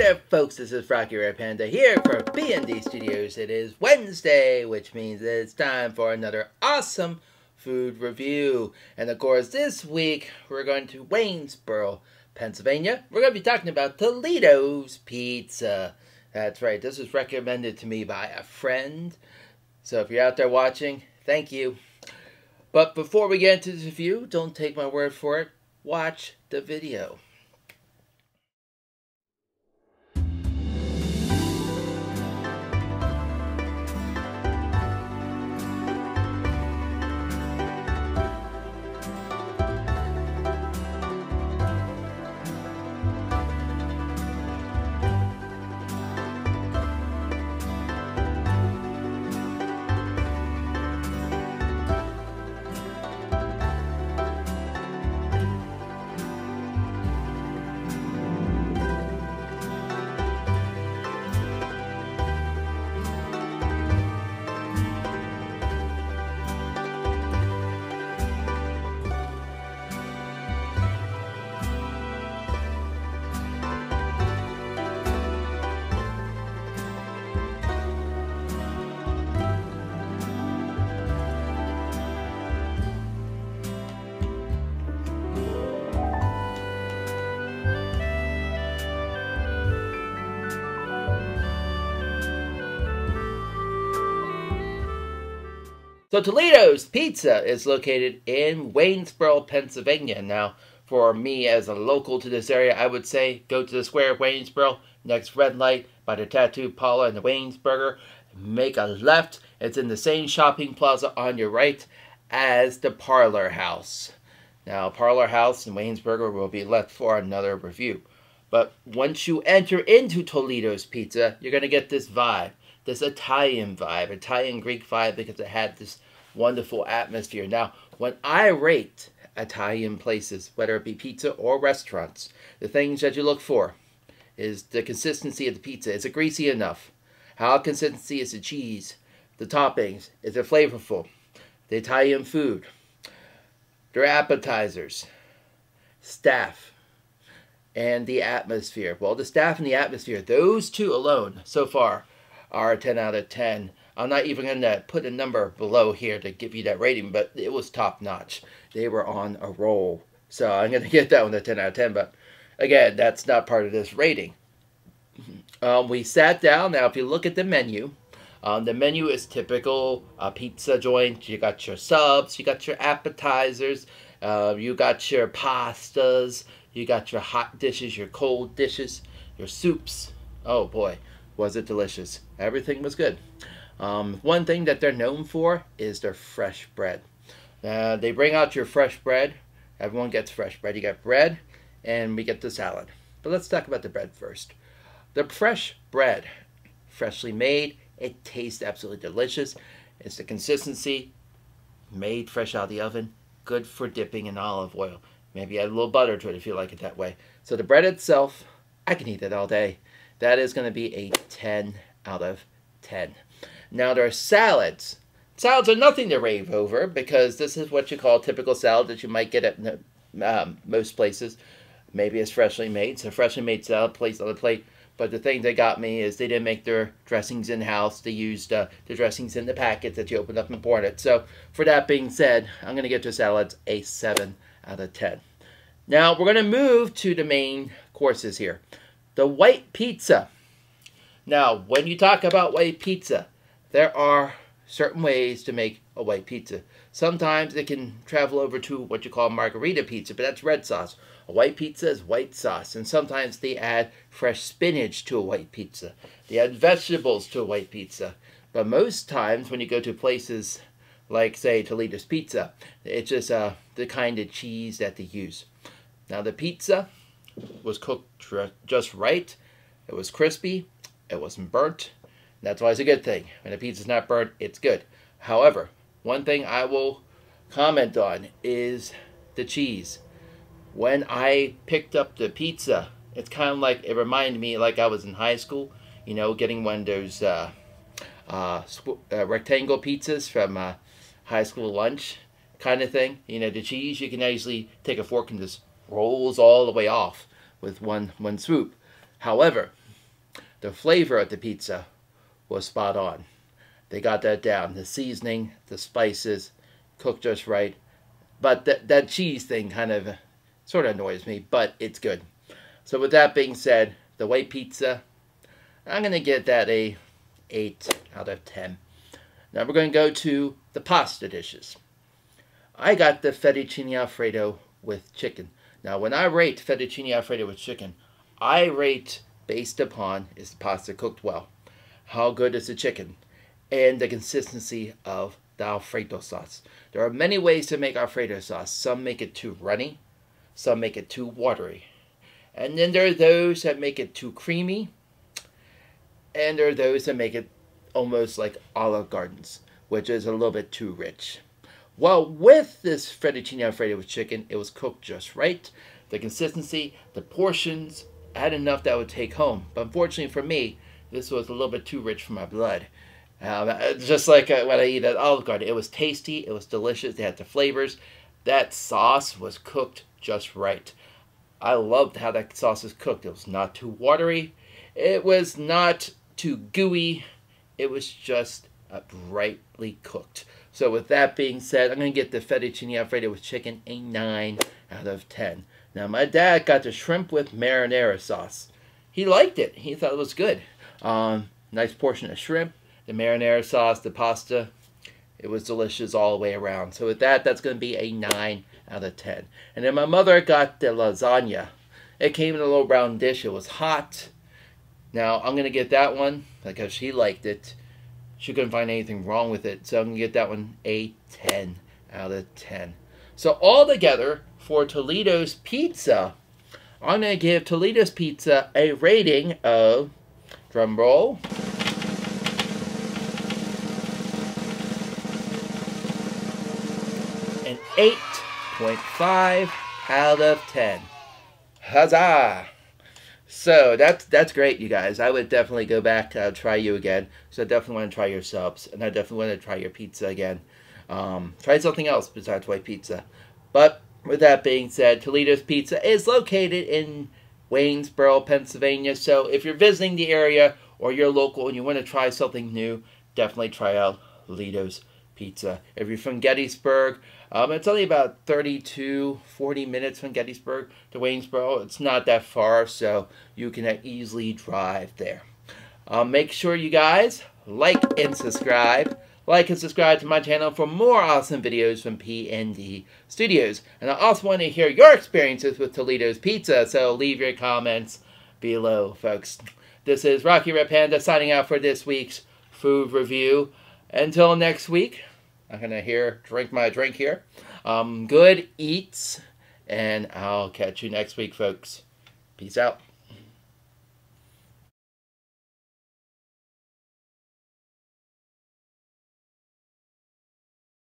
there, folks. This is Rocky Red Panda here for B&D Studios. It is Wednesday, which means it's time for another awesome food review. And of course, this week we're going to Waynesboro, Pennsylvania. We're going to be talking about Toledo's Pizza. That's right. This was recommended to me by a friend. So if you're out there watching, thank you. But before we get into this review, don't take my word for it. Watch the video. So Toledo's Pizza is located in Waynesboro, Pennsylvania. Now, for me as a local to this area, I would say go to the square of Waynesboro, next red light by the tattoo parlor and the Waynesburger. Make a left. It's in the same shopping plaza on your right as the Parlor House. Now, Parlor House and Waynesburger will be left for another review. But once you enter into Toledo's Pizza, you're going to get this vibe. This Italian vibe, Italian-Greek vibe, because it had this wonderful atmosphere. Now, when I rate Italian places, whether it be pizza or restaurants, the things that you look for is the consistency of the pizza. Is it greasy enough? How consistency is the cheese? The toppings? Is it flavorful? The Italian food? Their appetizers? Staff? And the atmosphere. Well, the staff and the atmosphere, those two alone, so far, are a 10 out of 10. I'm not even going to put a number below here to give you that rating, but it was top notch. They were on a roll. So I'm going to give that one a 10 out of 10, but again, that's not part of this rating. We sat down. Now, if you look at the menu is typical pizza joint. You got your subs, you got your appetizers, you got your pastas, you got your hot dishes, your cold dishes, your soups. Oh boy, was it delicious. Everything was good. One thing that they're known for is their fresh bread. They bring out your fresh bread. Everyone gets fresh bread. You get bread, and we get the salad. But let's talk about the bread first. The fresh bread, freshly made, it tastes absolutely delicious. It's the consistency, made fresh out of the oven, good for dipping in olive oil. Maybe add a little butter to it if you like it that way. So the bread itself, I can eat it all day. That is going to be a 10 out of 10. Now, there are salads. Salads are nothing to rave over because this is what you call typical salad that you might get at most places. Maybe it's freshly made. So freshly made salad placed on the plate. But the thing that got me is they didn't make their dressings in-house. They used the dressings in the packets that you open up and pour it. So for that being said, I'm going to give the salads a 7 out of 10. Now, we're going to move to the main courses here. The white pizza. Now, when you talk about white pizza, there are certain ways to make a white pizza. Sometimes it can travel over to what you call margarita pizza, but that's red sauce. A white pizza is white sauce, and sometimes they add fresh spinach to a white pizza. They add vegetables to a white pizza. But most times when you go to places like, say, Toledo's Pizza, it's just the kind of cheese that they use. Now, the pizza was cooked just right. It was crispy. It wasn't burnt. That's why it's a good thing. When a pizza's not burnt, it's good. However, one thing I will comment on is the cheese. When I picked up the pizza, it's kind of like, it reminded me like I was in high school, you know, getting one of those rectangle pizzas from high school lunch kind of thing. You know, the cheese, you can easily take a fork and just rolls all the way off with one swoop. However, The flavor of the pizza was spot on. They got that down. The seasoning, the spices, cooked just right. But that cheese thing kind of sort of annoys me, but it's good. So with that being said, the white pizza, I'm going to give that a 8 out of 10. Now we're going to go to the pasta dishes. I got the fettuccine alfredo with chicken. Now when I rate fettuccine alfredo with chicken, I rate based upon, is the pasta cooked well? How good is the chicken? And the consistency of the Alfredo sauce. There are many ways to make Alfredo sauce. Some make it too runny. Some make it too watery. And then there are those that make it too creamy. And there are those that make it almost like Olive Gardens, which is a little bit too rich. Well, with this fettuccine alfredo with chicken, it was cooked just right. The consistency, the portions, I had enough that I would take home. But unfortunately for me, this was a little bit too rich for my blood. Just like when I eat at Olive Garden. It was tasty. It was delicious. They had the flavors. That sauce was cooked just right. I loved how that sauce was cooked. It was not too watery. It was not too gooey. It was just brightly cooked. So with that being said, I'm going to get the fettuccine alfredo with chicken a 9 out of 10. Now my dad got the shrimp with marinara sauce. He liked it. He thought it was good. Nice portion of shrimp. The marinara sauce, the pasta, it was delicious all the way around. So with that, that's going to be a 9 out of 10. And then my mother got the lasagna. It came in a little round dish. It was hot. Now, I'm going to get that one because she liked it. She couldn't find anything wrong with it. So I'm going to get that one a 10 out of 10. So all together, for Toledo's Pizza, I'm going to give Toledo's Pizza a rating of, drum roll, an 8.5 out of 10. Huzzah! So that's great, you guys. I would definitely go back, try you again. So I definitely want to try your subs, and I definitely want to try your pizza again. Try something else besides white pizza. But with that being said, Toledo's Pizza is located in Waynesboro, Pennsylvania. So if you're visiting the area or you're local and you want to try something new, definitely try out Toledo's Pizza. If you're from Gettysburg, it's only about 30 to 40 minutes from Gettysburg to Waynesboro. It's not that far, so you can easily drive there. Make sure you guys like and subscribe. Like and subscribe to my channel for more awesome videos from P&D Studios. And I also want to hear your experiences with Toledo's Pizza, so leave your comments below, folks. This is Rocky Red Panda signing out for this week's food review. Until next week, I'm going to drink my drink here. Good eats, and I'll catch you next week, folks. Peace out.